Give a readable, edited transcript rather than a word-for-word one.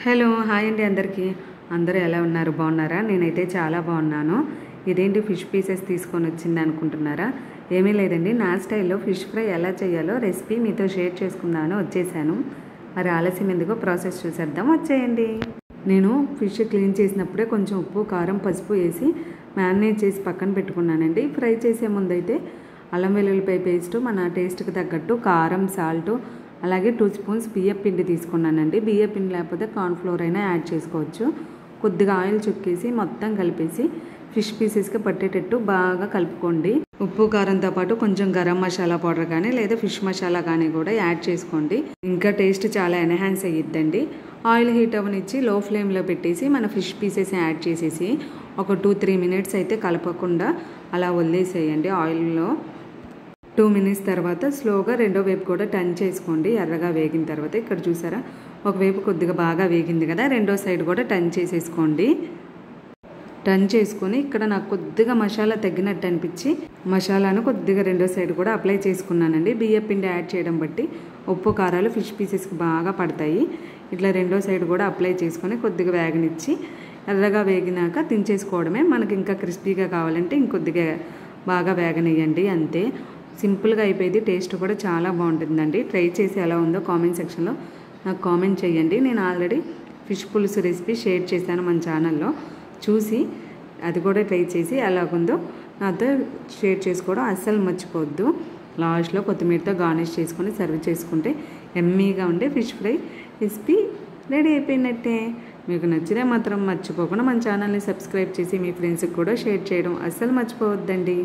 hello hi అండి అందరూ ఎలా ఉన్నారు బాగున్నారా నేనైతే చాలా బాగున్నాను ఇదేంటి ఫిష్ పీసెస్ తీసుకొని వచ్చింది అనుకుంటున్నారా ఏమీ లేదండి నా స్టైల్లో ఫిష్ ఫ్రై ఎలా చేయాలో రెసిపీ మీతో షేర్ చేసుకుందామని వచ్చేసాను మరి ఆలస్యం ఎందుకో ప్రాసెస్ చూసేద్దాం వచ్చేయండి నేను ఫిష్ క్లీన్ చేసినప్పుడే కొంచెం ఉప్పు కారం పసుపు వేసి మ్యారినేట్ చేసి పక్కన పెట్టుకున్నానండి ఫ్రై చేసే ముందైతే అల్లం వెల్లుల్లిపాయ పేస్ట్ మన టేస్ట్కి తగ్గట్టు కారం సాల్ట్ అలాగే 2 స్పూన్స్ బియ్యం పిండి తీసుకున్నానండి బియ్యం పిండి లేకపోతే కార్న్ ఫ్లోర్ అయినా యాడ్ చేసుకోవచ్చు కొద్దిగా ఆయిల్ చుక్కేసి మొత్తం కలిపేసి ఫిష్ పీసెస్కి పట్టేటట్టు బాగా కలుపుకోండి ఉప్పు కారంతో పాటు కొంచెం గరం మసాలా పౌడర్ కానీ లేదా ఫిష్ మసాలా కానీ కూడా యాడ్ చేసుకోండి ఇంకా టేస్ట్ చాలా ఎన్హాన్స్ అయ్యిద్దండి ఆయిల్ హీట్ అవ్వనిచ్చి లో ఫ్లేమ్లో పెట్టేసి మన ఫిష్ పీసెస్ యాడ్ చేసేసి ఒక 2-3 మినిట్స్ అయితే కలపకుండా అలా వదిలేసేయండి ఆయిల్లో 2 మినిట్స్ తర్వాత స్లోగా రెండో వైపు కూడా టర్న్ చేసుకోండి ఎర్రగా వేగిన తర్వాత ఇక్కడ చూసారా ఒకవైపు కొద్దిగా బాగా వేగింది కదా రెండో సైడ్ కూడా టర్న్ చేసేసుకోండి టర్న్ చేసుకొని ఇక్కడ నాకు కొద్దిగా మసాలా తగ్గినట్టు అనిపించి మసాలాను కొద్దిగా రెండో సైడ్ కూడా అప్లై చేసుకున్నానండి బియ్యం పిండి యాడ్ చేయడం బట్టి ఉప్పు కారాలు ఫిష్ పీసెస్కి బాగా పడతాయి ఇట్లా రెండో సైడ్ కూడా అప్లై చేసుకొని కొద్దిగా వేగనిచ్చి ఎర్రగా వేగినాక దించేసుకోవడమే మనకి ఇంకా క్రిస్పీగా కావాలంటే ఇంకొద్దిగా బాగా వేగనియండి అంతే సింపుల్గా అయిపోయింది టేస్ట్ కూడా చాలా బాగుంటుందండి ట్రై చేసి ఎలా ఉందో కామెంట్ సెక్షన్లో నాకు కామెంట్ చేయండి నేను ఆల్రెడీ ఫిష్ పులుసు రెసిపీ షేర్ చేశాను మన ఛానల్లో చూసి అది కూడా ట్రై చేసి ఎలాగుందో నాతో షేర్ చేసుకోవడం అస్సలు మర్చిపోవద్దు లాస్ట్లో కొత్తిమీరతో గార్నిష్ చేసుకొని సర్వ్ చేసుకుంటే ఎమ్మీగా ఉండే ఫిష్ ఫ్రై రెసిపీ రెడీ అయిపోయినట్టే మీకు నచ్చితే మాత్రం మర్చిపోకుండా మన ఛానల్ని సబ్స్క్రైబ్ చేసి మీ ఫ్రెండ్స్కి కూడా షేర్ చేయడం అస్సలు మర్చిపోవద్దండి